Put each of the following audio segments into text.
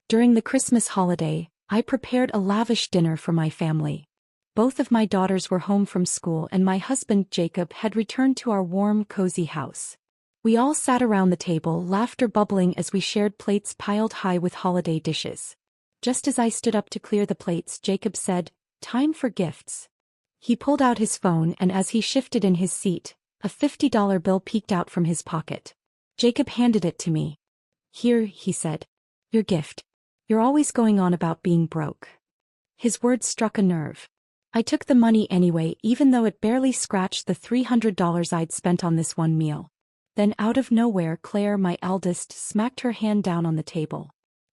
During the Christmas holiday, I prepared a lavish dinner for my family. Both of my daughters were home from school and my husband Jacob had returned to our warm, cozy house. We all sat around the table, laughter bubbling as we shared plates piled high with holiday dishes. Just as I stood up to clear the plates, Jacob said, "Time for gifts." He pulled out his phone and as he shifted in his seat, a $50 bill peeked out from his pocket. Jacob handed it to me. "Here," he said. "Your gift. You're always going on about being broke." His words struck a nerve. I took the money anyway, even though it barely scratched the $300 I'd spent on this one meal. Then out of nowhere, Claire, my eldest, smacked her hand down on the table.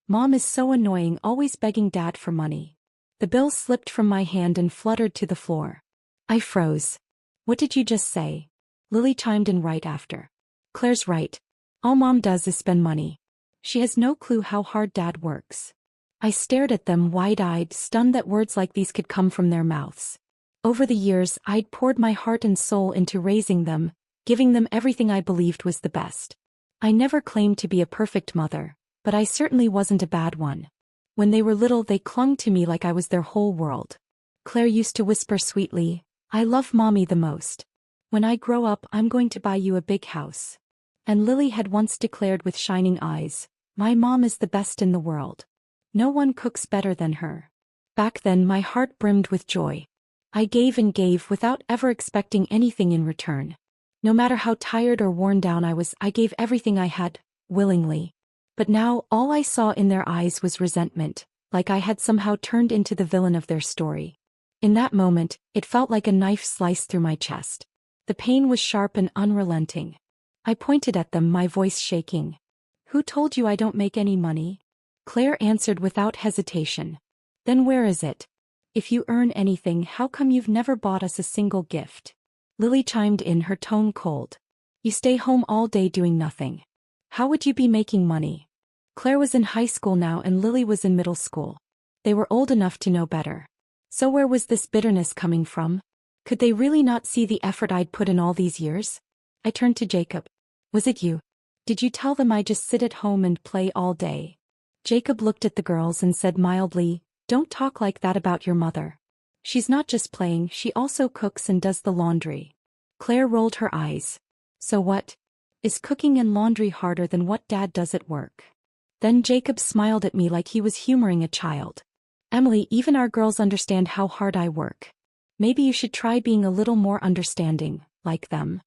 "Mom is so annoying, always begging Dad for money." The bill slipped from my hand and fluttered to the floor. I froze. "What did you just say?" Lily chimed in right after. "Claire's right. All Mom does is spend money. She has no clue how hard Dad works." I stared at them wide-eyed, stunned that words like these could come from their mouths. Over the years, I'd poured my heart and soul into raising them, giving them everything I believed was the best. I never claimed to be a perfect mother, but I certainly wasn't a bad one. When they were little, they clung to me like I was their whole world. Claire used to whisper sweetly, "I love Mommy the most. When I grow up, I'm going to buy you a big house." And Lily had once declared with shining eyes, "My mom is the best in the world. No one cooks better than her." Back then my heart brimmed with joy. I gave and gave without ever expecting anything in return. No matter how tired or worn down I was, I gave everything I had, willingly. But now all I saw in their eyes was resentment, like I had somehow turned into the villain of their story. In that moment, it felt like a knife sliced through my chest. The pain was sharp and unrelenting. I pointed at them, my voice shaking. "Who told you I don't make any money?" Claire answered without hesitation. "Then where is it? If you earn anything, how come you've never bought us a single gift?" Lily chimed in, her tone cold. "You stay home all day doing nothing. How would you be making money?" Claire was in high school now and Lily was in middle school. They were old enough to know better. So where was this bitterness coming from? Could they really not see the effort I'd put in all these years? I turned to Jacob. "Was it you? Did you tell them I just sit at home and play all day?" Jacob looked at the girls and said mildly, "Don't talk like that about your mother. She's not just playing, she also cooks and does the laundry." Claire rolled her eyes. "So what? Is cooking and laundry harder than what Dad does at work?" Then Jacob smiled at me like he was humoring a child. "Emily, even our girls understand how hard I work. Maybe you should try being a little more understanding, like them."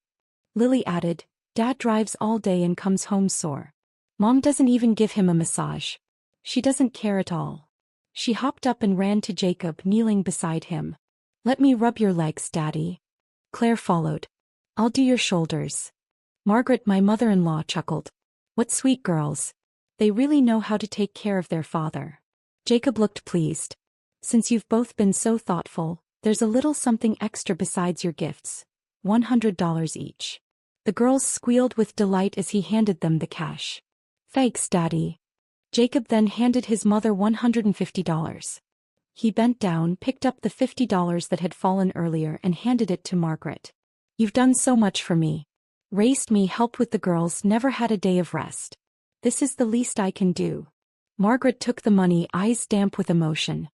Lily added, "Dad drives all day and comes home sore. Mom doesn't even give him a massage. She doesn't care at all." She hopped up and ran to Jacob, kneeling beside him. "Let me rub your legs, Daddy." Claire followed. "I'll do your shoulders." Margaret, my mother-in-law, chuckled. "What sweet girls. They really know how to take care of their father." Jacob looked pleased. "Since you've both been so thoughtful, there's a little something extra besides your gifts. $100 each." The girls squealed with delight as he handed them the cash. "Thanks, Daddy." Jacob then handed his mother $150. He bent down, picked up the $50 that had fallen earlier and handed it to Margaret. "You've done so much for me. Raised me, helped with the girls, never had a day of rest. This is the least I can do." Margaret took the money, eyes damp with emotion.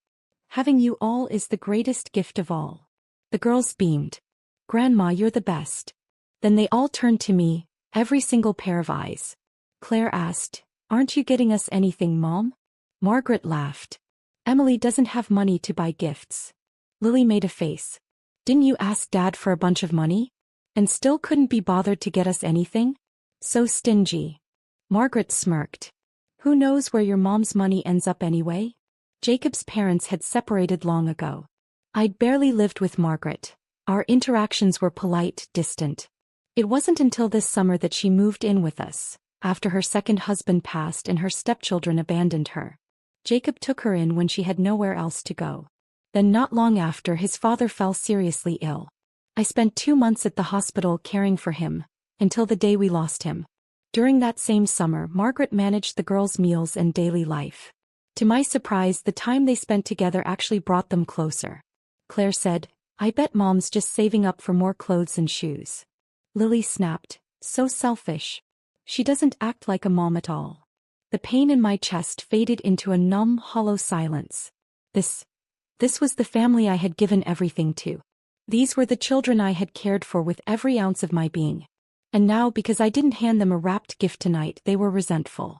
"Having you all is the greatest gift of all." The girls beamed. "Grandma, you're the best." Then they all turned to me, every single pair of eyes. Claire asked, "Aren't you getting us anything, Mom?" Margaret laughed. "Emily doesn't have money to buy gifts." Lily made a face. "Didn't you ask Dad for a bunch of money? And still couldn't be bothered to get us anything? So stingy." Margaret smirked. "Who knows where your mom's money ends up anyway?" Jacob's parents had separated long ago. I'd barely lived with Margaret. Our interactions were polite, distant. It wasn't until this summer that she moved in with us, after her second husband passed and her stepchildren abandoned her. Jacob took her in when she had nowhere else to go. Then not long after, his father fell seriously ill. I spent 2 months at the hospital caring for him, until the day we lost him. During that same summer, Margaret managed the girls' meals and daily life. To my surprise, the time they spent together actually brought them closer. Claire said, "I bet Mom's just saving up for more clothes and shoes." Lily snapped, "So selfish. She doesn't act like a mom at all." The pain in my chest faded into a numb, hollow silence. This was the family I had given everything to. These were the children I had cared for with every ounce of my being. And now, because I didn't hand them a wrapped gift tonight, they were resentful.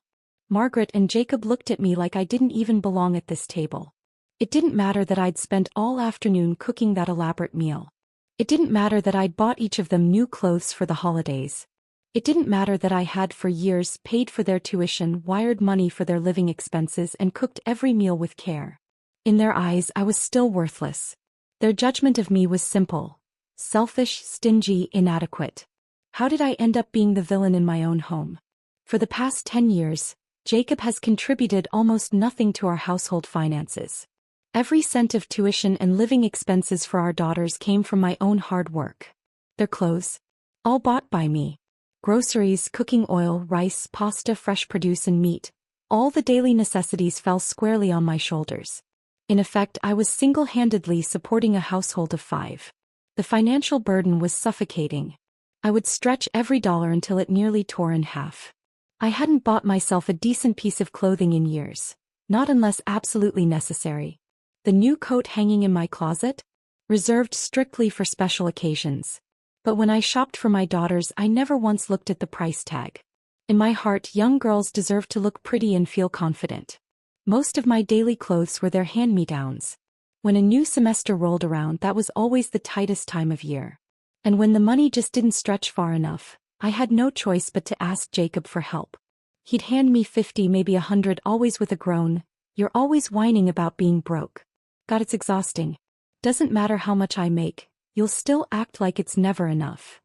Margaret and Jacob looked at me like I didn't even belong at this table. It didn't matter that I'd spent all afternoon cooking that elaborate meal. It didn't matter that I'd bought each of them new clothes for the holidays. It didn't matter that I had for years paid for their tuition, wired money for their living expenses, and cooked every meal with care. In their eyes, I was still worthless. Their judgment of me was simple: selfish, stingy, inadequate. How did I end up being the villain in my own home? For the past 10 years, Jacob has contributed almost nothing to our household finances. Every cent of tuition and living expenses for our daughters came from my own hard work. Their clothes? All bought by me. Groceries, cooking oil, rice, pasta, fresh produce, and meat. All the daily necessities fell squarely on my shoulders. In effect, I was single-handedly supporting a household of 5. The financial burden was suffocating. I would stretch every dollar until it nearly tore in half. I hadn't bought myself a decent piece of clothing in years, not unless absolutely necessary. The new coat hanging in my closet? Reserved strictly for special occasions. But when I shopped for my daughters, I never once looked at the price tag. In my heart, young girls deserve to look pretty and feel confident. Most of my daily clothes were their hand-me-downs. When a new semester rolled around, that was always the tightest time of year. And when the money just didn't stretch far enough, I had no choice but to ask Jacob for help. He'd hand me 50, maybe 100, always with a groan. "You're always whining about being broke." God, it's exhausting. Doesn't matter how much I make, you'll still act like it's never enough.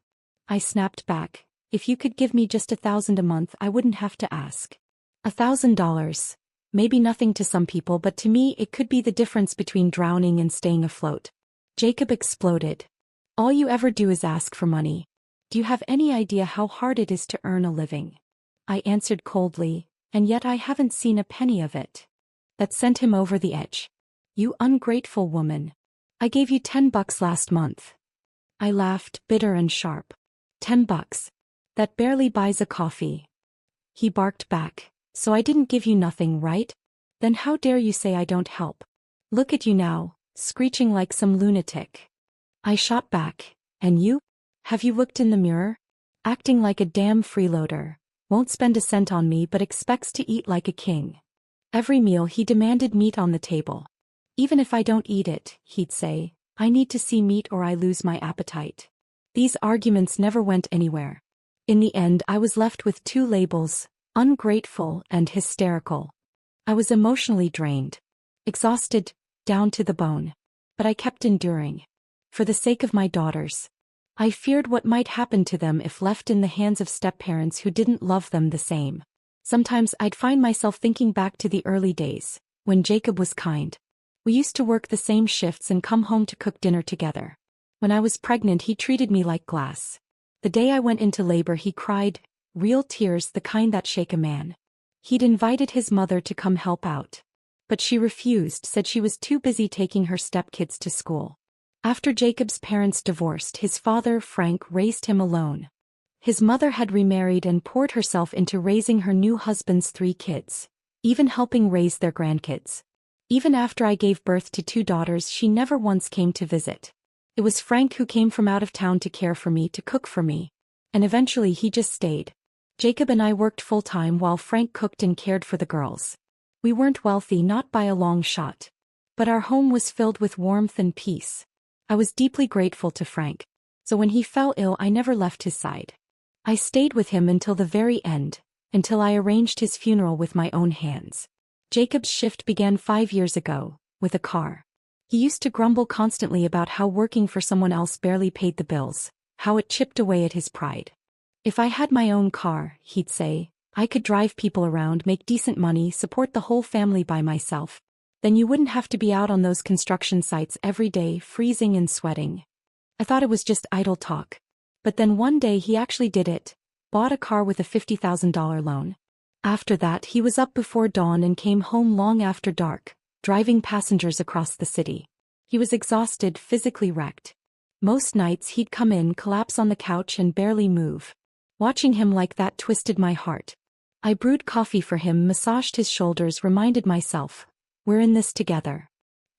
I snapped back. If you could give me just $1,000 a month, I wouldn't have to ask. $1,000. Maybe nothing to some people, but to me it could be the difference between drowning and staying afloat. Jacob exploded. "All you ever do is ask for money. Do you have any idea how hard it is to earn a living?" I answered coldly, "And yet I haven't seen a penny of it." That sent him over the edge. "You ungrateful woman. I gave you $10 last month." I laughed, bitter and sharp. $10? That barely buys a coffee." He barked back. "So I didn't give you nothing, right? Then how dare you say I don't help? Look at you now, screeching like some lunatic." I shot back. "And you? Have you looked in the mirror? Acting like a damn freeloader. Won't spend a cent on me but expects to eat like a king." Every meal he demanded meat on the table. "Even if I don't eat it," he'd say, "I need to see meat or I lose my appetite." These arguments never went anywhere. In the end, I was left with 2 labels: ungrateful and hysterical. I was emotionally drained. Exhausted, down to the bone. But I kept enduring. For the sake of my daughters. I feared what might happen to them if left in the hands of step-parents who didn't love them the same. Sometimes I'd find myself thinking back to the early days, when Jacob was kind. We used to work the same shifts and come home to cook dinner together. When I was pregnant, he treated me like glass. The day I went into labor, he cried, real tears, the kind that shake a man. He'd invited his mother to come help out. But she refused, said she was too busy taking her stepkids to school. After Jacob's parents divorced, his father, Frank, raised him alone. His mother had remarried and poured herself into raising her new husband's 3 kids, even helping raise their grandkids. Even after I gave birth to 2 daughters, she never once came to visit. It was Frank who came from out of town to care for me, to cook for me. And eventually he just stayed. Jacob and I worked full-time while Frank cooked and cared for the girls. We weren't wealthy, not by a long shot. But our home was filled with warmth and peace. I was deeply grateful to Frank. So when he fell ill, I never left his side. I stayed with him until the very end, until I arranged his funeral with my own hands. Jacob's shift began 5 years ago, with a car. He used to grumble constantly about how working for someone else barely paid the bills, how it chipped away at his pride. "If I had my own car," he'd say, "I could drive people around, make decent money, support the whole family by myself. Then you wouldn't have to be out on those construction sites every day, freezing and sweating." I thought it was just idle talk. But then one day he actually did it, bought a car with a $50,000 loan. After that, he was up before dawn and came home long after dark, driving passengers across the city. He was exhausted, physically wrecked. Most nights he'd come in, collapse on the couch and barely move. Watching him like that twisted my heart. I brewed coffee for him, massaged his shoulders, reminded myself, we're in this together.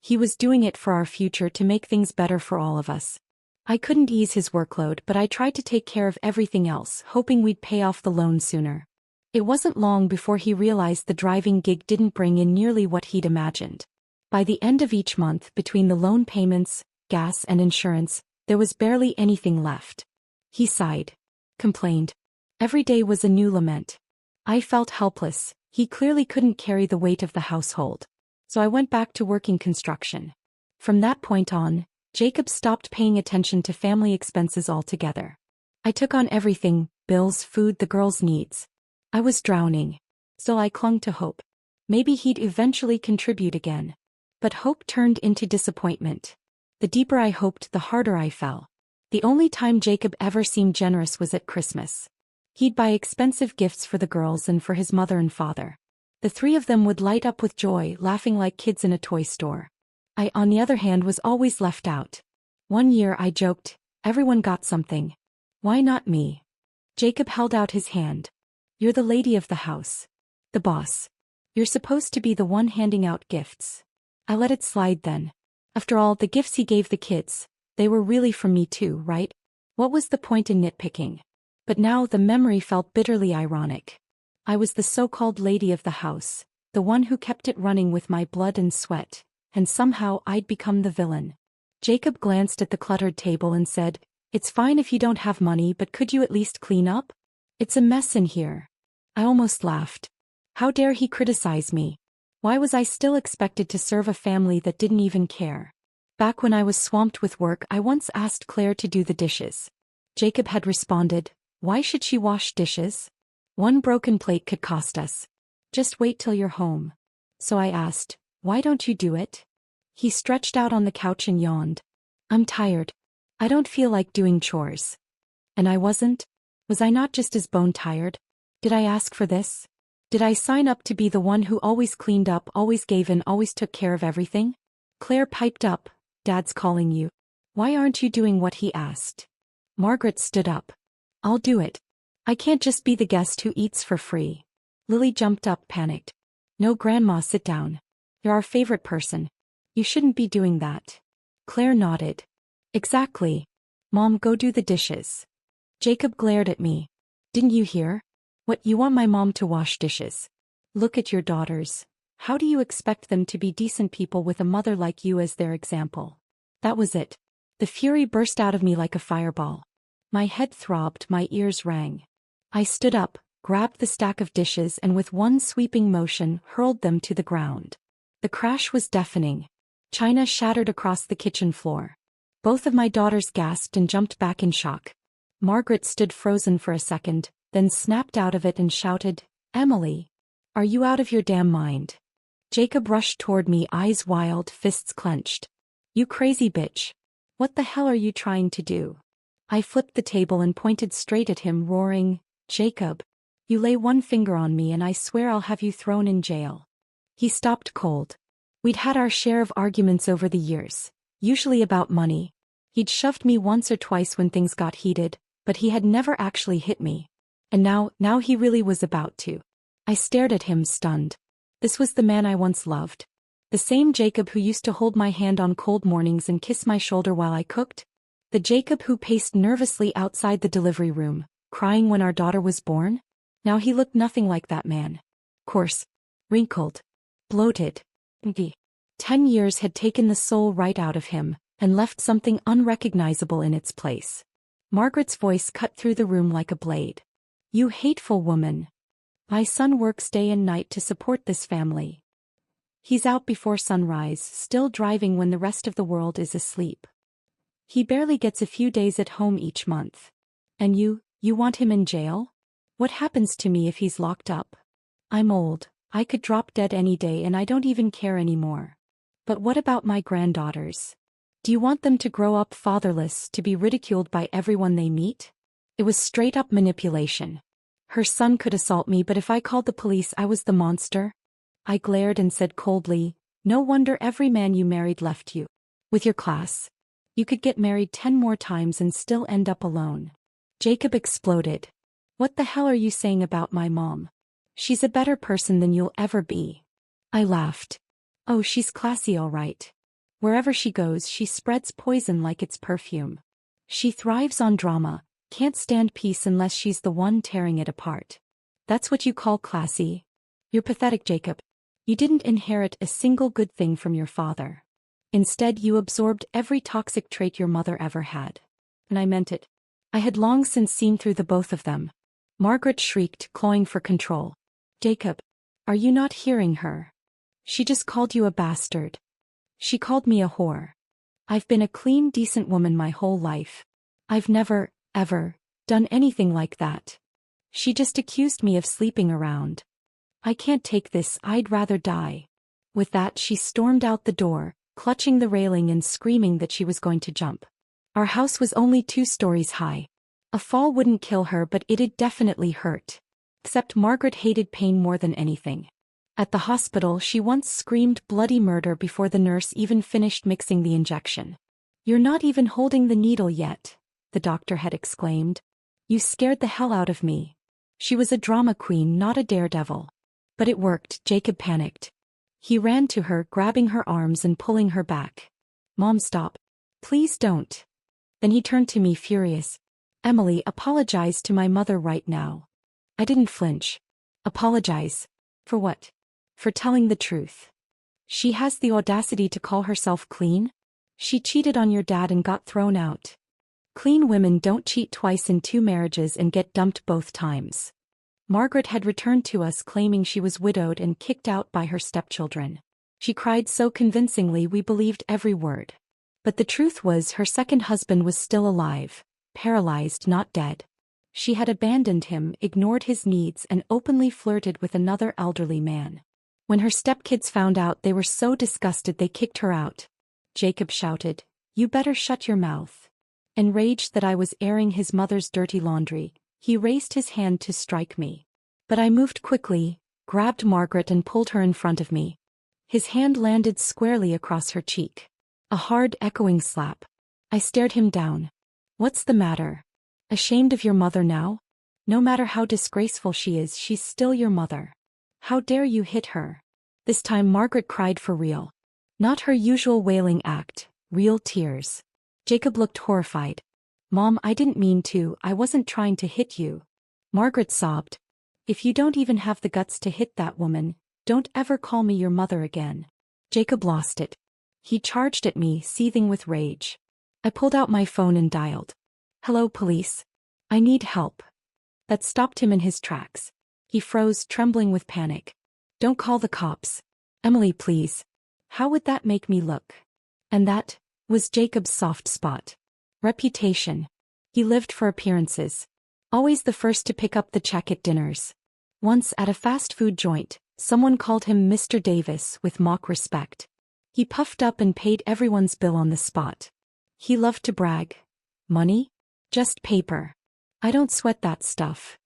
He was doing it for our future, to make things better for all of us. I couldn't ease his workload, but I tried to take care of everything else, hoping we'd pay off the loan sooner. It wasn't long before he realized the driving gig didn't bring in nearly what he'd imagined. By the end of each month, between the loan payments, gas and insurance, there was barely anything left. He sighed. Complained. Every day was a new lament. I felt helpless. He clearly couldn't carry the weight of the household. So I went back to working construction. From that point on, Jacob stopped paying attention to family expenses altogether. I took on everything: bills, food, the girls' needs. I was drowning. So I clung to hope. Maybe he'd eventually contribute again. But hope turned into disappointment. The deeper I hoped, the harder I fell. The only time Jacob ever seemed generous was at Christmas. He'd buy expensive gifts for the girls and for his mother and father. The three of them would light up with joy, laughing like kids in a toy store. I, on the other hand, was always left out. One year I joked, everyone got something. Why not me? Jacob held out his hand. You're the lady of the house. The boss. You're supposed to be the one handing out gifts. I let it slide then. After all, the gifts he gave the kids, they were really from me too, right? What was the point in nitpicking? But now the memory felt bitterly ironic. I was the so-called lady of the house, the one who kept it running with my blood and sweat, and somehow I'd become the villain. Jacob glanced at the cluttered table and said, "It's fine if you don't have money, but could you at least clean up? It's a mess in here." I almost laughed. How dare he criticize me? Why was I still expected to serve a family that didn't even care? Back when I was swamped with work, I once asked Claire to do the dishes. Jacob had responded, "Why should she wash dishes? One broken plate could cost us. Just wait till you're home." So I asked, "Why don't you do it?" He stretched out on the couch and yawned. "I'm tired. I don't feel like doing chores." And I wasn't? Was I not just as bone tired? Did I ask for this? Did I sign up to be the one who always cleaned up, always gave in, always took care of everything? Claire piped up, "Dad's calling you. Why aren't you doing what he asked?" Margaret stood up. "I'll do it. I can't just be the guest who eats for free." Lily jumped up, panicked. "No, Grandma, sit down. You're our favorite person. You shouldn't be doing that." Claire nodded. "Exactly. Mom, go do the dishes." Jacob glared at me. "Didn't you hear? What, you want my mom to wash dishes? Look at your daughters. How do you expect them to be decent people with a mother like you as their example?" That was it. The fury burst out of me like a fireball. My head throbbed, my ears rang. I stood up, grabbed the stack of dishes and with one sweeping motion hurled them to the ground. The crash was deafening. China shattered across the kitchen floor. Both of my daughters gasped and jumped back in shock. Margaret stood frozen for a second, then snapped out of it and shouted, "Emily! Are you out of your damn mind?" Jacob rushed toward me, eyes wild, fists clenched. "You crazy bitch! What the hell are you trying to do?" I flipped the table and pointed straight at him, roaring, "Jacob! You lay one finger on me and I swear I'll have you thrown in jail." He stopped cold. We'd had our share of arguments over the years, usually about money. He'd shoved me once or twice when things got heated, but he had never actually hit me. And now he really was about to. I stared at him, stunned. This was the man I once loved. The same Jacob who used to hold my hand on cold mornings and kiss my shoulder while I cooked. The Jacob who paced nervously outside the delivery room, crying when our daughter was born. Now he looked nothing like that man. Coarse, wrinkled, bloated. 10 years had taken the soul right out of him, and left something unrecognizable in its place. Margaret's voice cut through the room like a blade. "You hateful woman. My son works day and night to support this family. He's out before sunrise, still driving when the rest of the world is asleep. He barely gets a few days at home each month. And you want him in jail? What happens to me if he's locked up? I'm old, I could drop dead any day and I don't even care anymore. But what about my granddaughters? Do you want them to grow up fatherless, to be ridiculed by everyone they meet?" It was straight up manipulation. Her son could assault me, but if I called the police, I was the monster. I glared and said coldly, "No wonder every man you married left you. With your class, you could get married 10 more times and still end up alone." Jacob exploded. "What the hell are you saying about my mom? She's a better person than you'll ever be. I laughed. Oh, she's classy all right. Wherever she goes, she spreads poison like it's perfume. She thrives on drama, can't stand peace unless she's the one tearing it apart. That's what you call classy? You're pathetic, Jacob. You didn't inherit a single good thing from your father. Instead, you absorbed every toxic trait your mother ever had. And I meant it. I had long since seen through the both of them. Margaret shrieked, clawing for control. Jacob, are you not hearing her? She just called you a bastard. She called me a whore. I've been a clean, decent woman my whole life. I've never, ever, done anything like that. She just accused me of sleeping around. I can't take this, I'd rather die. With that, she stormed out the door, clutching the railing and screaming that she was going to jump. Our house was only 2 stories high. A fall wouldn't kill her, but it'd definitely hurt. Except Margaret hated pain more than anything. At the hospital, she once screamed bloody murder before the nurse even finished mixing the injection. You're not even holding the needle yet, the doctor had exclaimed. You scared the hell out of me. She was a drama queen, not a daredevil. But it worked, Jacob panicked. He ran to her, grabbing her arms and pulling her back. Mom, stop. Please don't. Then he turned to me, furious. Emily, apologize to my mother right now. I didn't flinch. Apologize? For what? For telling the truth. She has the audacity to call herself clean? She cheated on your dad and got thrown out. Clean women don't cheat twice in 2 marriages and get dumped both times. Margaret had returned to us claiming she was widowed and kicked out by her stepchildren. She cried so convincingly we believed every word. But the truth was her second husband was still alive, paralyzed, not dead. She had abandoned him, ignored his needs, and openly flirted with another elderly man. When her stepkids found out, they were so disgusted they kicked her out. Jacob shouted, "You better shut your mouth." Enraged that I was airing his mother's dirty laundry, he raised his hand to strike me. But I moved quickly, grabbed Margaret and pulled her in front of me. His hand landed squarely across her cheek. A hard, echoing slap. I stared him down. What's the matter? Ashamed of your mother now? No matter how disgraceful she is, she's still your mother. How dare you hit her? This time Margaret cried for real. Not her usual wailing act, real tears. Jacob looked horrified. Mom, I didn't mean to, I wasn't trying to hit you. Margaret sobbed. If you don't even have the guts to hit that woman, don't ever call me your mother again. Jacob lost it. He charged at me, seething with rage. I pulled out my phone and dialed. Hello, police. I need help. That stopped him in his tracks. He froze, trembling with panic. Don't call the cops. Emily, please. How would that make me look? And that was Jacob's soft spot. Reputation. He lived for appearances. Always the first to pick up the check at dinners. Once at a fast food joint, someone called him Mr. Davis with mock respect. He puffed up and paid everyone's bill on the spot. He loved to brag. Money? Just paper. I don't sweat that stuff.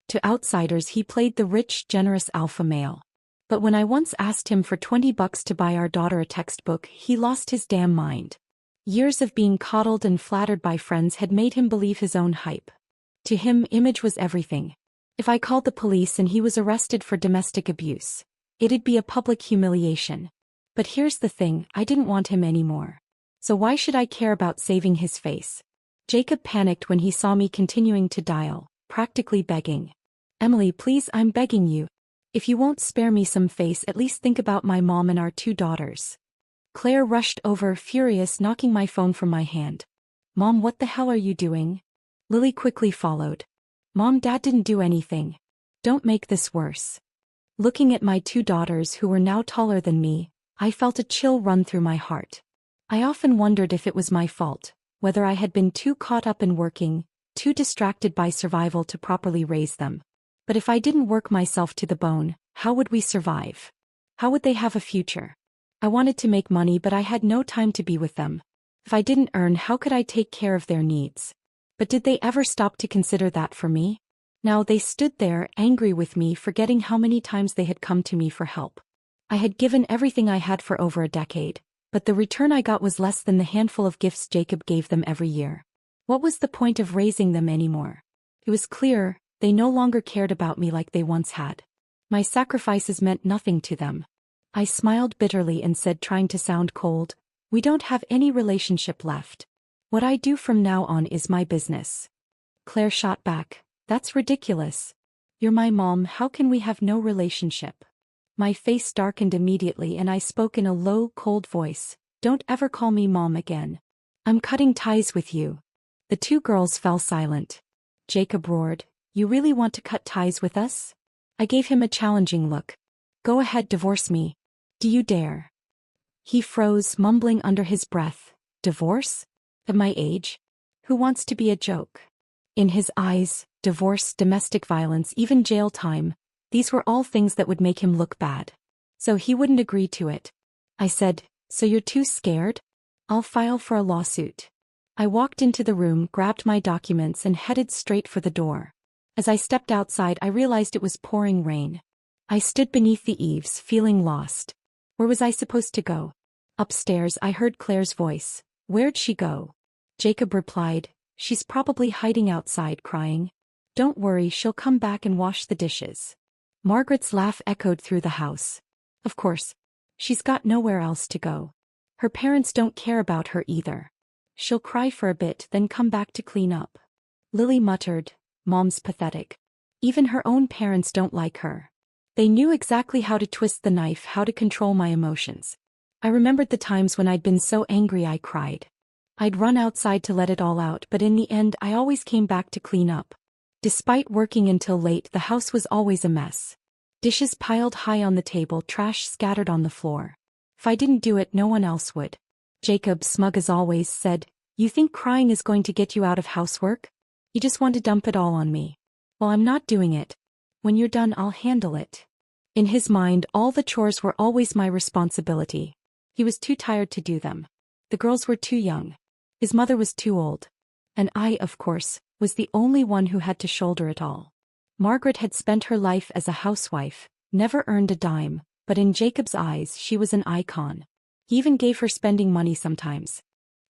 To outsiders he played the rich, generous alpha male. But when I once asked him for $20 to buy our daughter a textbook, he lost his damn mind. Years of being coddled and flattered by friends had made him believe his own hype. To him, image was everything. If I called the police and he was arrested for domestic abuse, it'd be a public humiliation. But here's the thing, I didn't want him anymore. So why should I care about saving his face? Jacob panicked when he saw me continuing to dial, practically begging. Emily, please, I'm begging you. If you won't spare me some face, at least think about my mom and our 2 daughters. Claire rushed over, furious, knocking my phone from my hand. Mom, what the hell are you doing? Lily quickly followed. Mom, Dad didn't do anything. Don't make this worse. Looking at my 2 daughters who were now taller than me, I felt a chill run through my heart. I often wondered if it was my fault, whether I had been too caught up in working, too distracted by survival to properly raise them. But if I didn't work myself to the bone, how would we survive? How would they have a future? I wanted to make money, but I had no time to be with them. If I didn't earn, how could I take care of their needs? But did they ever stop to consider that for me? Now they stood there, angry with me, forgetting how many times they had come to me for help. I had given everything I had for over a decade, but the return I got was less than the handful of gifts Jacob gave them every year. What was the point of raising them anymore? It was clear, they no longer cared about me like they once had. My sacrifices meant nothing to them. I smiled bitterly and said, trying to sound cold, "We don't have any relationship left. What I do from now on is my business." Claire shot back, "That's ridiculous. You're my mom, how can we have no relationship?" My face darkened immediately and I spoke in a low, cold voice, "Don't ever call me mom again. I'm cutting ties with you." The two girls fell silent. Jacob roared, "You really want to cut ties with us?" I gave him a challenging look. "Go ahead, divorce me. Do you dare?" He froze, mumbling under his breath, "Divorce? At my age? Who wants to be a joke?" In his eyes, divorce, domestic violence, even jail time, these were all things that would make him look bad. So he wouldn't agree to it. I said, "So you're too scared? I'll file for a lawsuit." I walked into the room, grabbed my documents and headed straight for the door. As I stepped outside, I realized it was pouring rain. I stood beneath the eaves, feeling lost. Where was I supposed to go? Upstairs, I heard Claire's voice. "Where'd she go?" Jacob replied, "She's probably hiding outside crying. Don't worry, she'll come back and wash the dishes." Margaret's laugh echoed through the house. "Of course. She's got nowhere else to go. Her parents don't care about her either. She'll cry for a bit, then come back to clean up." Lily muttered, "Mom's pathetic. Even her own parents don't like her." They knew exactly how to twist the knife, how to control my emotions. I remembered the times when I'd been so angry I cried. I'd run outside to let it all out, but in the end I always came back to clean up. Despite working until late, the house was always a mess. Dishes piled high on the table, trash scattered on the floor. If I didn't do it, no one else would. Jacob, smug as always, said, "You think crying is going to get you out of housework? You just want to dump it all on me. Well, I'm not doing it. When you're done, I'll handle it." In his mind, all the chores were always my responsibility. He was too tired to do them. The girls were too young. His mother was too old. And I, of course, was the only one who had to shoulder it all. Margaret had spent her life as a housewife, never earned a dime, but in Jacob's eyes she was an icon. He even gave her spending money sometimes.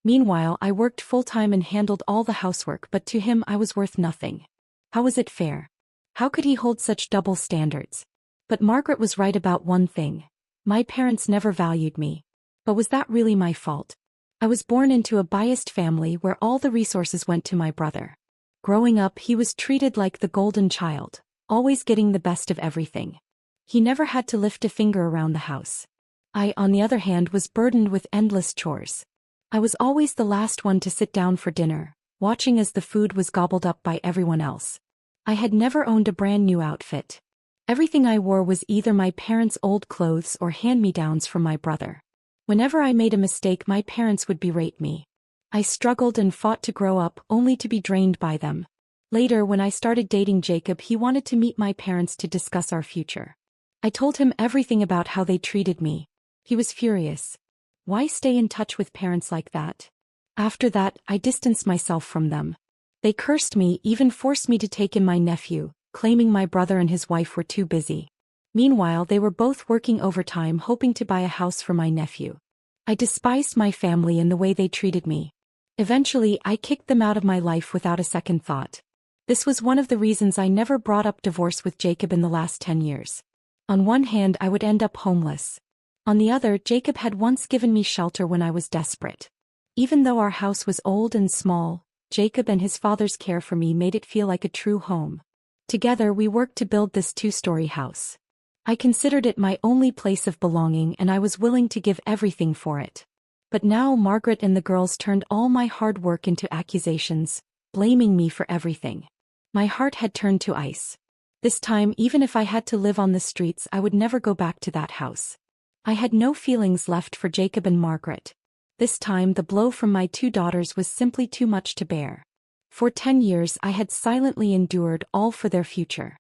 Meanwhile, I worked full-time and handled all the housework, but to him I was worth nothing. How was it fair? How could he hold such double standards? But Margaret was right about one thing. My parents never valued me. But was that really my fault? I was born into a biased family where all the resources went to my brother. Growing up, he was treated like the golden child, always getting the best of everything. He never had to lift a finger around the house. I, on the other hand, was burdened with endless chores. I was always the last one to sit down for dinner, watching as the food was gobbled up by everyone else. I had never owned a brand new outfit. Everything I wore was either my parents' old clothes or hand-me-downs from my brother. Whenever I made a mistake, my parents would berate me. I struggled and fought to grow up, only to be drained by them. Later, when I started dating Jacob, he wanted to meet my parents to discuss our future. I told him everything about how they treated me. He was furious. Why stay in touch with parents like that? After that, I distanced myself from them. They cursed me, even forced me to take in my nephew, claiming my brother and his wife were too busy. Meanwhile, they were both working overtime, hoping to buy a house for my nephew. I despised my family and the way they treated me. Eventually, I kicked them out of my life without a second thought. This was one of the reasons I never brought up divorce with Jacob in the last 10 years. On one hand, I would end up homeless. On the other, Jacob had once given me shelter when I was desperate. Even though our house was old and small, Jacob and his father's care for me made it feel like a true home. Together, we worked to build this 2-story house. I considered it my only place of belonging, and I was willing to give everything for it. But now Margaret and the girls turned all my hard work into accusations, blaming me for everything. My heart had turned to ice. This time, even if I had to live on the streets, I would never go back to that house. I had no feelings left for Jacob and Margaret. This time, the blow from my 2 daughters was simply too much to bear. For 10 years, I had silently endured, all for their future.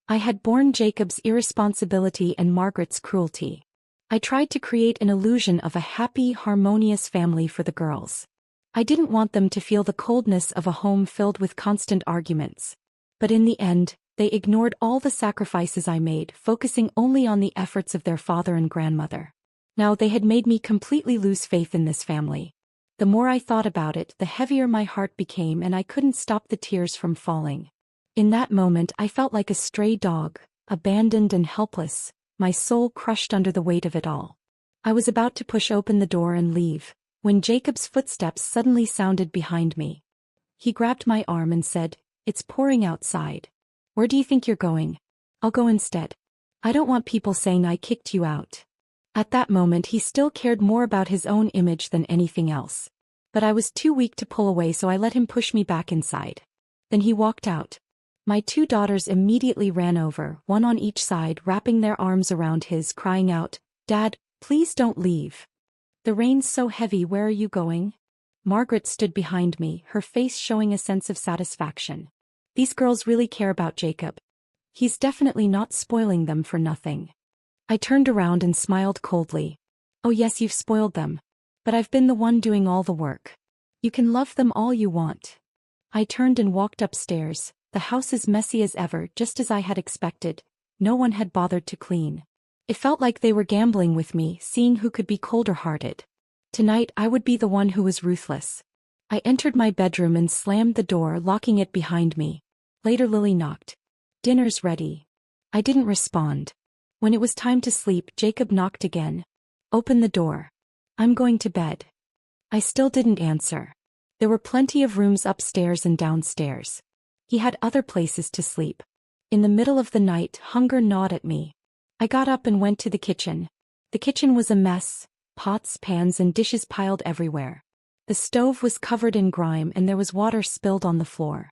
I had borne Jacob's irresponsibility and Margaret's cruelty. I tried to create an illusion of a happy, harmonious family for the girls. I didn't want them to feel the coldness of a home filled with constant arguments. But in the end, they ignored all the sacrifices I made, focusing only on the efforts of their father and grandmother. Now they had made me completely lose faith in this family. The more I thought about it, the heavier my heart became, and I couldn't stop the tears from falling. In that moment, I felt like a stray dog, abandoned and helpless, my soul crushed under the weight of it all. I was about to push open the door and leave, when Jacob's footsteps suddenly sounded behind me. He grabbed my arm and said, "It's pouring outside. Where do you think you're going?" "I'll go instead. I don't want people saying I kicked you out." At that moment he still cared more about his own image than anything else. But I was too weak to pull away, so I let him push me back inside. Then he walked out. My 2 daughters immediately ran over, one on each side, wrapping their arms around his, crying out, "Dad, please don't leave. The rain's so heavy, where are you going?" Margaret stood behind me, her face showing a sense of satisfaction. These girls really care about Jacob. He's definitely not spoiling them for nothing. I turned around and smiled coldly. "Oh yes, you've spoiled them. But I've been the one doing all the work. You can love them all you want." I turned and walked upstairs, the house as messy as ever, just as I had expected. No one had bothered to clean. It felt like they were gambling with me, seeing who could be colder-hearted. Tonight I would be the one who was ruthless. I entered my bedroom and slammed the door, locking it behind me. Later Lily knocked. "Dinner's ready." I didn't respond. When it was time to sleep, Jacob knocked again. "Open the door. I'm going to bed." I still didn't answer. There were plenty of rooms upstairs and downstairs. He had other places to sleep. In the middle of the night, hunger gnawed at me. I got up and went to the kitchen. The kitchen was a mess, pots, pans, and dishes piled everywhere. The stove was covered in grime and there was water spilled on the floor.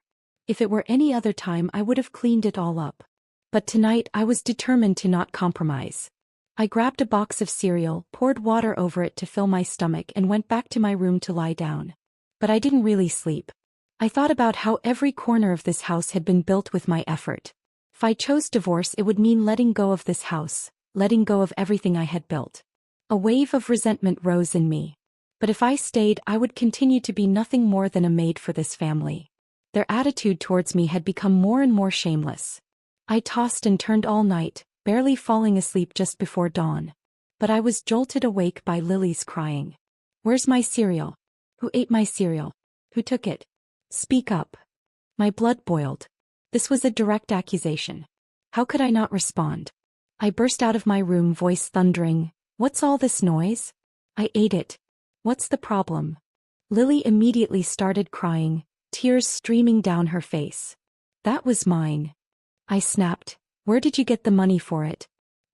If it were any other time, I would have cleaned it all up. But tonight I was determined to not compromise. I grabbed a box of cereal, poured water over it to fill my stomach, and went back to my room to lie down. But I didn't really sleep. I thought about how every corner of this house had been built with my effort. If I chose divorce, it would mean letting go of this house, letting go of everything I had built. A wave of resentment rose in me. But if I stayed, I would continue to be nothing more than a maid for this family. Their attitude towards me had become more and more shameless. I tossed and turned all night, barely falling asleep just before dawn. But I was jolted awake by Lily's crying. "Where's my cereal? Who ate my cereal? Who took it? Speak up." My blood boiled. This was a direct accusation. How could I not respond? I burst out of my room, voice thundering, "What's all this noise?" "I ate it. What's the problem?" Lily immediately started crying, tears streaming down her face. "That was mine." I snapped. "Where did you get the money for it?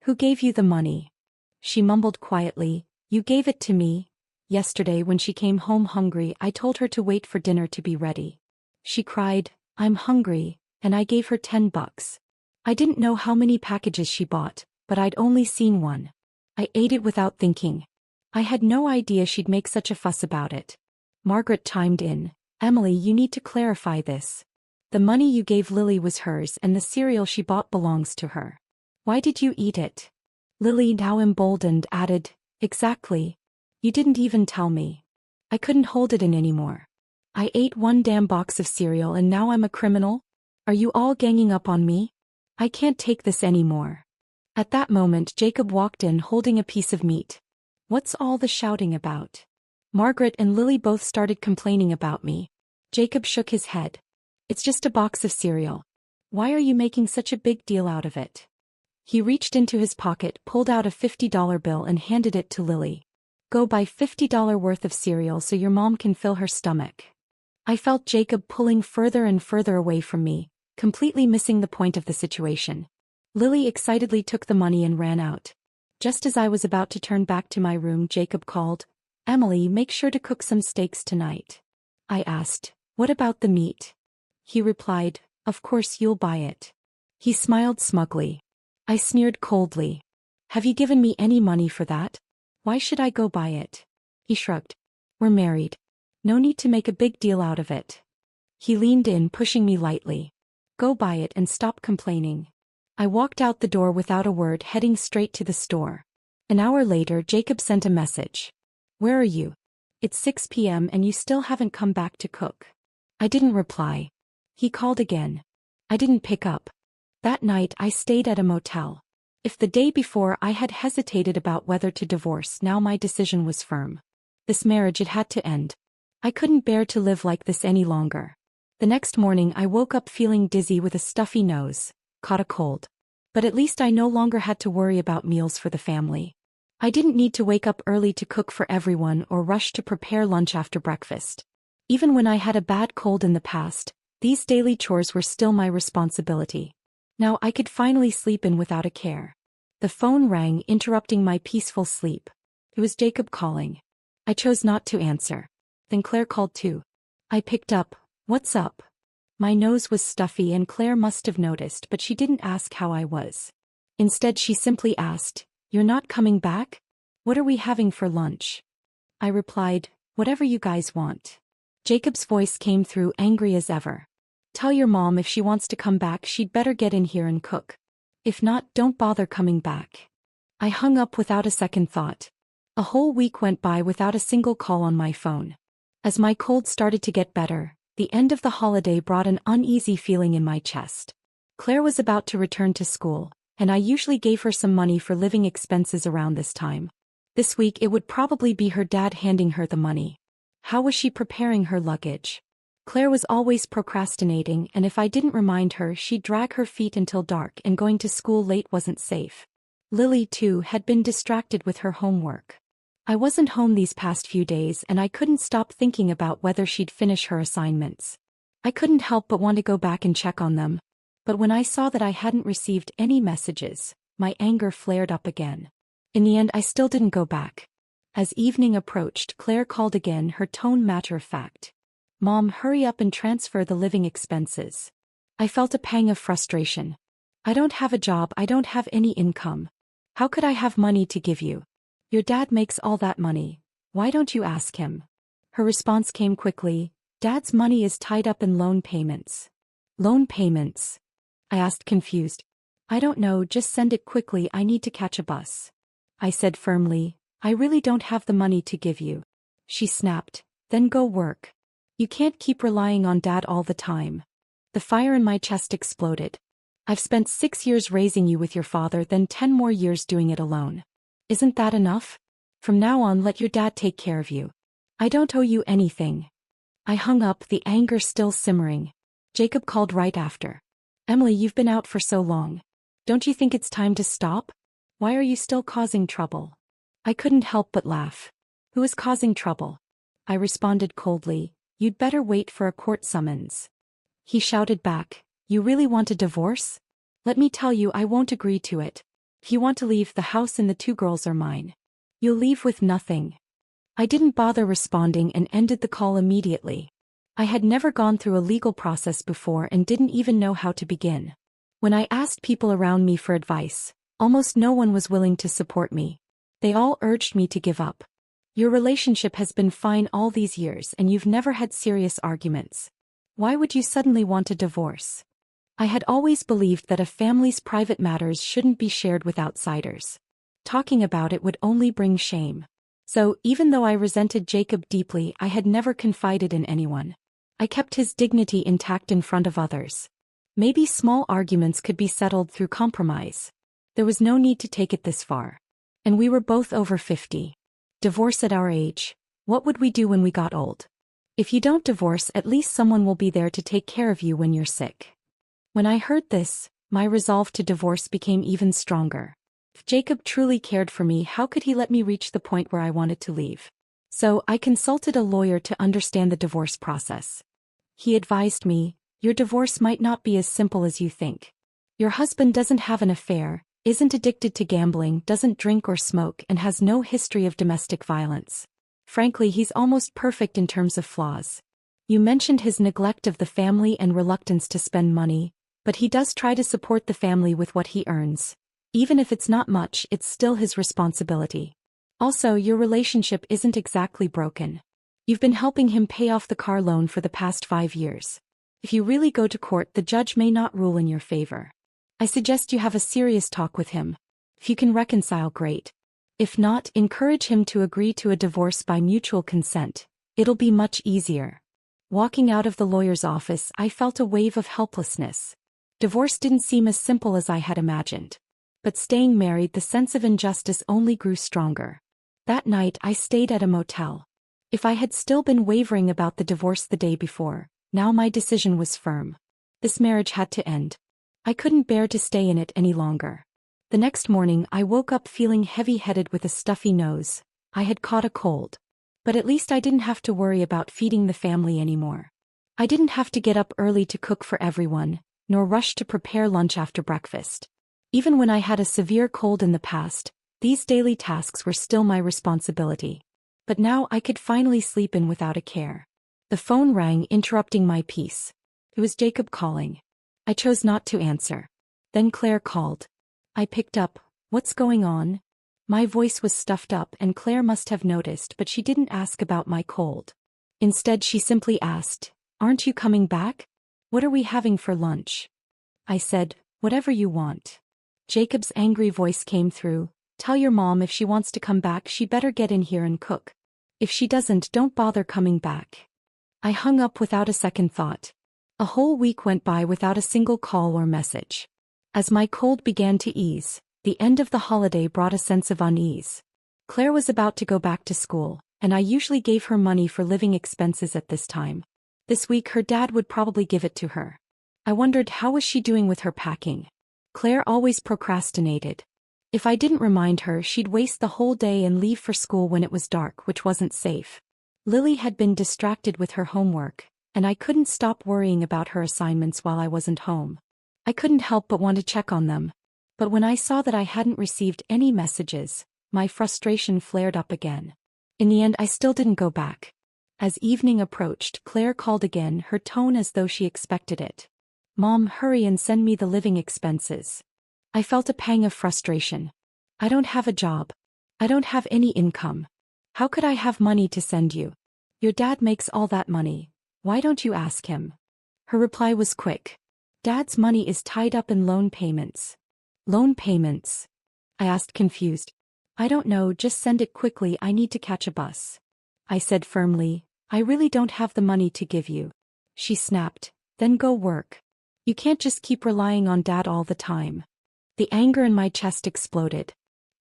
Who gave you the money?" She mumbled quietly, "You gave it to me. Yesterday when she came home hungry, I told her to wait for dinner to be ready. She cried, 'I'm hungry,' and I gave her $10. I didn't know how many packages she bought, but I'd only seen one. I ate it without thinking. I had no idea she'd make such a fuss about it." Margaret chimed in, "Emily, you need to clarify this. The money you gave Lily was hers and the cereal she bought belongs to her. Why did you eat it?" Lily, now emboldened, added, "Exactly. You didn't even tell me. I couldn't hold it in anymore. I ate one damn box of cereal and now I'm a criminal? Are you all ganging up on me? I can't take this anymore." At that moment Jacob walked in holding a piece of meat. "What's all the shouting about?" Margaret and Lily both started complaining about me. Jacob shook his head. "It's just a box of cereal. Why are you making such a big deal out of it?" He reached into his pocket, pulled out a $50 bill and handed it to Lily. "Go buy $50 worth of cereal so your mom can fill her stomach." I felt Jacob pulling further and further away from me, completely missing the point of the situation. Lily excitedly took the money and ran out. Just as I was about to turn back to my room, Jacob called, "Emily, make sure to cook some steaks tonight." I asked, "What about the meat?" He replied, "Of course you'll buy it." He smiled smugly. I sneered coldly. "Have you given me any money for that? Why should I go buy it?" He shrugged. "We're married. No need to make a big deal out of it." He leaned in, pushing me lightly. "Go buy it and stop complaining." I walked out the door without a word, heading straight to the store. An hour later, Jacob sent a message. "Where are you? It's 6 p.m. and you still haven't come back to cook." I didn't reply. He called again. I didn't pick up. That night I stayed at a motel. If the day before I had hesitated about whether to divorce, now my decision was firm. This marriage, it had to end. I couldn't bear to live like this any longer. The next morning I woke up feeling dizzy with a stuffy nose, caught a cold. But at least I no longer had to worry about meals for the family. I didn't need to wake up early to cook for everyone or rush to prepare lunch after breakfast. Even when I had a bad cold in the past, these daily chores were still my responsibility. Now I could finally sleep in without a care. The phone rang, interrupting my peaceful sleep. It was Jacob calling. I chose not to answer. Then Claire called too. I picked up. "What's up?" My nose was stuffy and Claire must have noticed, but she didn't ask how I was. Instead she simply asked, "You're not coming back? What are we having for lunch?" I replied, "Whatever you guys want." Jacob's voice came through, angry as ever. "Tell your mom if she wants to come back she'd better get in here and cook. If not, don't bother coming back." I hung up without a second thought. A whole week went by without a single call on my phone. As my cold started to get better, the end of the holiday brought an uneasy feeling in my chest. Claire was about to return to school, and I usually gave her some money for living expenses around this time. This week it would probably be her dad handing her the money. How was she preparing her luggage? Claire was always procrastinating, and if I didn't remind her she'd drag her feet until dark, and going to school late wasn't safe. Lily, too, had been distracted with her homework. I wasn't home these past few days and I couldn't stop thinking about whether she'd finish her assignments. I couldn't help but want to go back and check on them. But when I saw that I hadn't received any messages, my anger flared up again. In the end I still didn't go back. As evening approached, Claire called again, her tone matter-of-fact. "Mom, hurry up and transfer the living expenses." I felt a pang of frustration. "I don't have a job, I don't have any income. How could I have money to give you? Your dad makes all that money. Why don't you ask him?" Her response came quickly. "Dad's money is tied up in loan payments." "Loan payments?" I asked, confused. "I don't know, just send it quickly, I need to catch a bus." I said firmly, "I really don't have the money to give you." She snapped, "Then go work. You can't keep relying on Dad all the time." The fire in my chest exploded. "I've spent 6 years raising you with your father, then 10 more years doing it alone. Isn't that enough? From now on let your dad take care of you. I don't owe you anything." I hung up, the anger still simmering. Jacob called right after. "Emily, you've been out for so long. Don't you think it's time to stop? Why are you still causing trouble?" I couldn't help but laugh. "Who is causing trouble?" I responded coldly, "You'd better wait for a court summons." He shouted back, "You really want a divorce? Let me tell you, I won't agree to it. If you want to leave, the house and the 2 girls are mine. You'll leave with nothing." I didn't bother responding and ended the call immediately. I had never gone through a legal process before and didn't even know how to begin. When I asked people around me for advice, almost no one was willing to support me. They all urged me to give up. "Your relationship has been fine all these years and you've never had serious arguments. Why would you suddenly want a divorce?" I had always believed that a family's private matters shouldn't be shared with outsiders. Talking about it would only bring shame. So, even though I resented Jacob deeply, I had never confided in anyone. I kept his dignity intact in front of others. Maybe small arguments could be settled through compromise. There was no need to take it this far. And we were both over 50. Divorce at our age. What would we do when we got old? If you don't divorce, at least someone will be there to take care of you when you're sick. When I heard this, my resolve to divorce became even stronger. If Jacob truly cared for me, how could he let me reach the point where I wanted to leave? So I consulted a lawyer to understand the divorce process. He advised me, "Your divorce might not be as simple as you think. Your husband doesn't have an affair, isn't addicted to gambling, doesn't drink or smoke, and has no history of domestic violence. Frankly, he's almost perfect in terms of flaws. You mentioned his neglect of the family and reluctance to spend money, but he does try to support the family with what he earns. Even if it's not much, it's still his responsibility. Also, your relationship isn't exactly broken. You've been helping him pay off the car loan for the past 5 years. If you really go to court, the judge may not rule in your favor. I suggest you have a serious talk with him. If you can reconcile, great. If not, encourage him to agree to a divorce by mutual consent. It'll be much easier." Walking out of the lawyer's office, I felt a wave of helplessness. Divorce didn't seem as simple as I had imagined. But staying married, the sense of injustice only grew stronger. That night I stayed at a motel. If I had still been wavering about the divorce the day before, now my decision was firm. This marriage had to end. I couldn't bear to stay in it any longer. The next morning I woke up feeling heavy-headed with a stuffy nose. I had caught a cold. But at least I didn't have to worry about feeding the family anymore. I didn't have to get up early to cook for everyone, nor rush to prepare lunch after breakfast. Even when I had a severe cold in the past, these daily tasks were still my responsibility. But now I could finally sleep in without a care. The phone rang, interrupting my peace. It was Jacob calling. I chose not to answer. Then Claire called. I picked up. What's going on? My voice was stuffed up and Claire must have noticed, but she didn't ask about my cold. Instead, she simply asked, "Aren't you coming back? What are we having for lunch?" I said, "Whatever you want." Jacob's angry voice came through. "Tell your mom if she wants to come back, she better get in here and cook. If she doesn't, don't bother coming back." I hung up without a second thought. A whole week went by without a single call or message. As my cold began to ease, the end of the holiday brought a sense of unease. Claire was about to go back to school, and I usually gave her money for living expenses at this time. This week her dad would probably give it to her. I wondered how was she doing with her packing. Claire always procrastinated. If I didn't remind her, she'd waste the whole day and leave for school when it was dark, which wasn't safe. Lily had been distracted with her homework, and I couldn't stop worrying about her assignments while I wasn't home. I couldn't help but want to check on them. But when I saw that I hadn't received any messages, my frustration flared up again. In the end, I still didn't go back. As evening approached, Claire called again, her tone as though she expected it. "Mom, hurry and send me the living expenses." I felt a pang of frustration. I don't have a job. I don't have any income. How could I have money to send you? Your dad makes all that money. Why don't you ask him? Her reply was quick. Dad's money is tied up in loan payments. Loan payments? I asked, confused. I don't know, just send it quickly, I need to catch a bus. I said firmly, I really don't have the money to give you. She snapped, then go work. You can't just keep relying on Dad all the time. The anger in my chest exploded.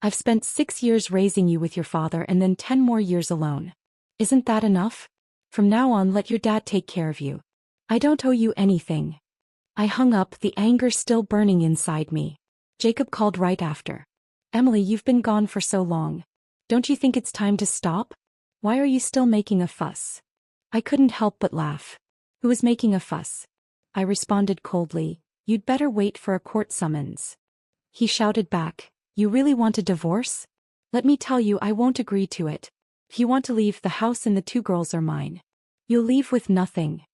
I've spent 6 years raising you with your father and then 10 more years alone. Isn't that enough? From now on, let your dad take care of you. I don't owe you anything. I hung up, the anger still burning inside me. Jacob called right after. Emily, you've been gone for so long. Don't you think it's time to stop? Why are you still making a fuss? I couldn't help but laugh. Who is making a fuss? I responded coldly, you'd better wait for a court summons. He shouted back, you really want a divorce? Let me tell you, I won't agree to it. If you want to leave, the house and the 2 girls are mine. You'll leave with nothing.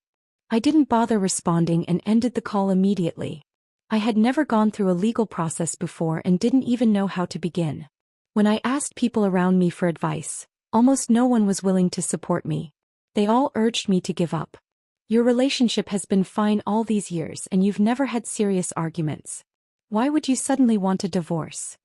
I didn't bother responding and ended the call immediately. I had never gone through a legal process before and didn't even know how to begin. When I asked people around me for advice, almost no one was willing to support me. They all urged me to give up. Your relationship has been fine all these years and you've never had serious arguments. Why would you suddenly want a divorce?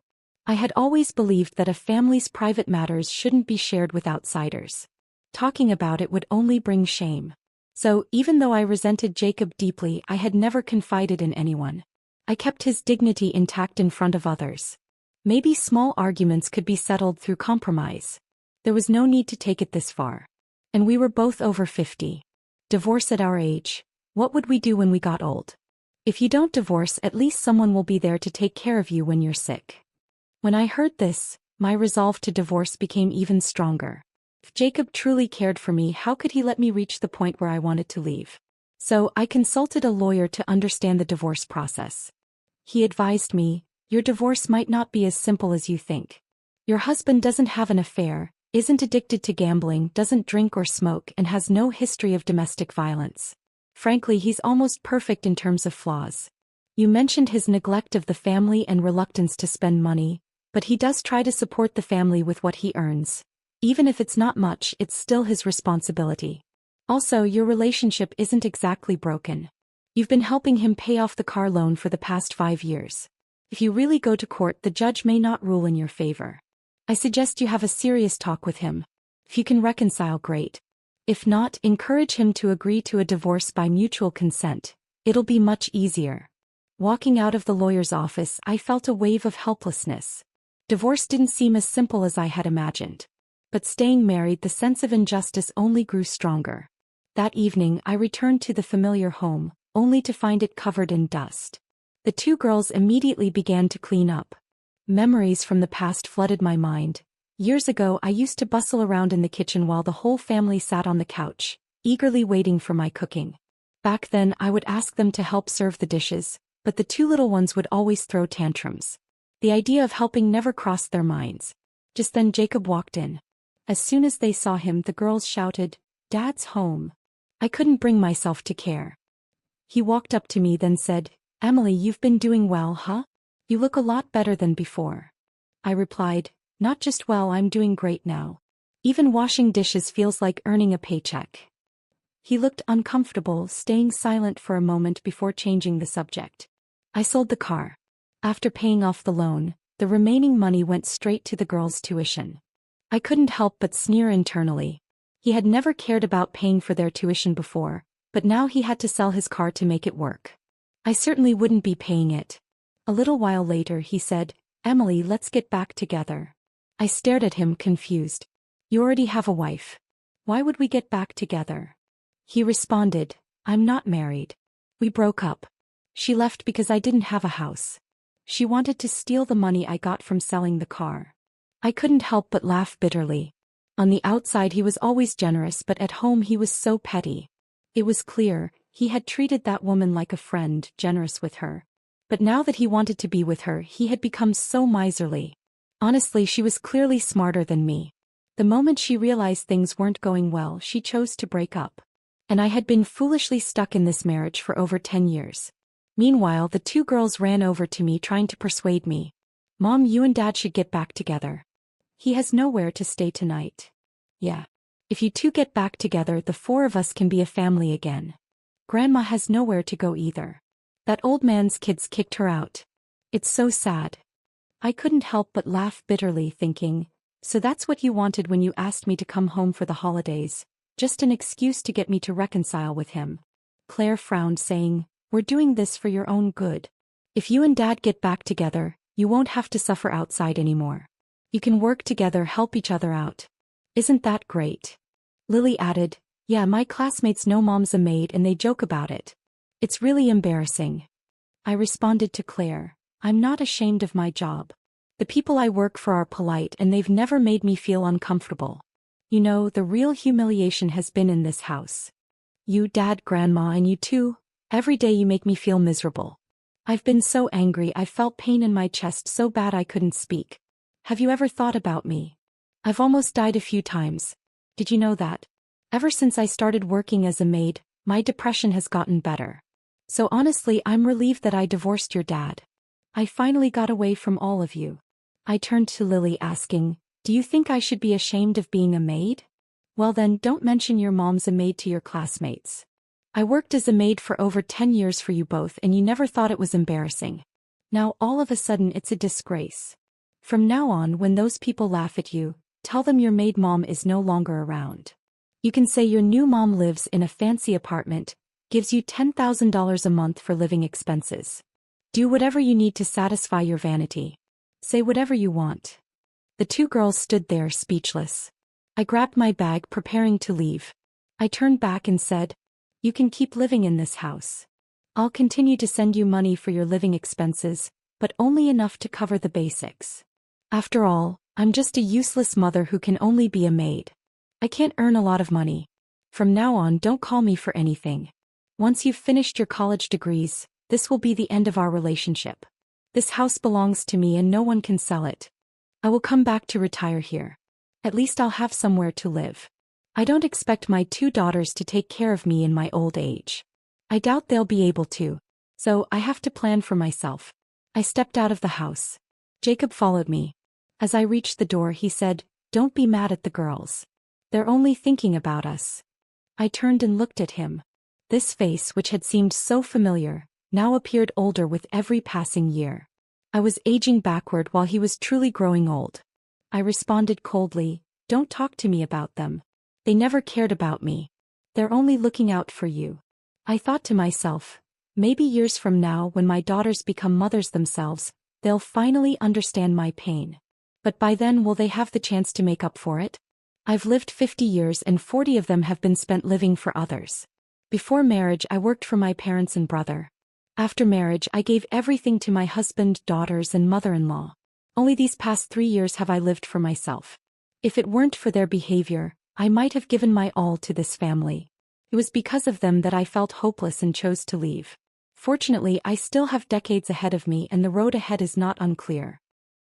I had always believed that a family's private matters shouldn't be shared with outsiders. Talking about it would only bring shame. So, even though I resented Jacob deeply, I had never confided in anyone. I kept his dignity intact in front of others. Maybe small arguments could be settled through compromise. There was no need to take it this far. And we were both over 50. Divorce at our age. What would we do when we got old? If you don't divorce, at least someone will be there to take care of you when you're sick. When I heard this, my resolve to divorce became even stronger. If Jacob truly cared for me, how could he let me reach the point where I wanted to leave? So I consulted a lawyer to understand the divorce process. He advised me, your divorce might not be as simple as you think. Your husband doesn't have an affair, isn't addicted to gambling, doesn't drink or smoke, and has no history of domestic violence. Frankly, he's almost perfect in terms of flaws. You mentioned his neglect of the family and reluctance to spend money, but he does try to support the family with what he earns. Even if it's not much, it's still his responsibility. Also, your relationship isn't exactly broken. You've been helping him pay off the car loan for the past 5 years. If you really go to court, the judge may not rule in your favor. I suggest you have a serious talk with him. If you can reconcile, great. If not, encourage him to agree to a divorce by mutual consent. It'll be much easier. Walking out of the lawyer's office, I felt a wave of helplessness. Divorce didn't seem as simple as I had imagined. But staying married, the sense of injustice only grew stronger. That evening, I returned to the familiar home, only to find it covered in dust. The two girls immediately began to clean up. Memories from the past flooded my mind. Years ago I used to bustle around in the kitchen while the whole family sat on the couch, eagerly waiting for my cooking. Back then I would ask them to help serve the dishes, but the two little ones would always throw tantrums. The idea of helping never crossed their minds. Just then Jacob walked in. As soon as they saw him, the girls shouted, "Dad's home." I couldn't bring myself to care. He walked up to me then said, "Emily, you've been doing well, huh? You look a lot better than before." I replied, "Not just well, I'm doing great now. Even washing dishes feels like earning a paycheck." He looked uncomfortable, staying silent for a moment before changing the subject. I sold the car. After paying off the loan, the remaining money went straight to the girls' tuition. I couldn't help but sneer internally. He had never cared about paying for their tuition before, but now he had to sell his car to make it work. I certainly wouldn't be paying it. A little while later he said, "Emily, let's get back together." I stared at him confused. "You already have a wife. Why would we get back together?" He responded, "I'm not married. We broke up. She left because I didn't have a house. She wanted to steal the money I got from selling the car." I couldn't help but laugh bitterly. On the outside he was always generous, but at home he was so petty. It was clear, he had treated that woman like a friend, generous with her. But now that he wanted to be with her, he had become so miserly. Honestly, she was clearly smarter than me. The moment she realized things weren't going well, she chose to break up. And I had been foolishly stuck in this marriage for over 10 years. Meanwhile, the two girls ran over to me trying to persuade me. "Mom, you and Dad should get back together. He has nowhere to stay tonight." "Yeah. If you two get back together, the four of us can be a family again. Grandma has nowhere to go either. That old man's kids kicked her out. It's so sad." I couldn't help but laugh bitterly, thinking, so that's what you wanted when you asked me to come home for the holidays, just an excuse to get me to reconcile with him. Claire frowned, saying, "We're doing this for your own good. If you and Dad get back together, you won't have to suffer outside anymore. You can work together, help each other out. Isn't that great?" Lily added, "Yeah, my classmates know Mom's a maid and they joke about it. It's really embarrassing." I responded to Claire, "I'm not ashamed of my job. The people I work for are polite and they've never made me feel uncomfortable. You know, the real humiliation has been in this house. You, Dad, Grandma, and you too. Every day you make me feel miserable. I've been so angry, I felt pain in my chest so bad I couldn't speak. Have you ever thought about me? I've almost died a few times. Did you know that? Ever since I started working as a maid, my depression has gotten better. So honestly, I'm relieved that I divorced your dad. I finally got away from all of you." I turned to Lily asking, "Do you think I should be ashamed of being a maid? Well then, don't mention your mom's a maid to your classmates. I worked as a maid for over 10 years for you both and you never thought it was embarrassing. Now all of a sudden it's a disgrace. From now on, when those people laugh at you, tell them your maid mom is no longer around. You can say your new mom lives in a fancy apartment, gives you $10,000 a month for living expenses. Do whatever you need to satisfy your vanity. Say whatever you want." The two girls stood there speechless. I grabbed my bag, preparing to leave. I turned back and said, "You can keep living in this house. I'll continue to send you money for your living expenses, but only enough to cover the basics. After all, I'm just a useless mother who can only be a maid. I can't earn a lot of money. From now on, don't call me for anything. Once you've finished your college degrees, this will be the end of our relationship. This house belongs to me and no one can sell it. I will come back to retire here. At least I'll have somewhere to live. I don't expect my two daughters to take care of me in my old age. I doubt they'll be able to. So I have to plan for myself." I stepped out of the house. Jacob followed me. As I reached the door, he said, "Don't be mad at the girls. They're only thinking about us." I turned and looked at him. This face, which had seemed so familiar, now appeared older with every passing year. I was aging backward while he was truly growing old. I responded coldly, "Don't talk to me about them. They never cared about me. They're only looking out for you." I thought to myself, maybe years from now when my daughters become mothers themselves, they'll finally understand my pain. But by then, will they have the chance to make up for it? I've lived 50 years and 40 of them have been spent living for others. Before marriage, I worked for my parents and brother. After marriage, I gave everything to my husband, daughters, and mother-in-law. Only these past 3 years have I lived for myself. If it weren't for their behavior, I might have given my all to this family. It was because of them that I felt hopeless and chose to leave. Fortunately, I still have decades ahead of me and the road ahead is not unclear.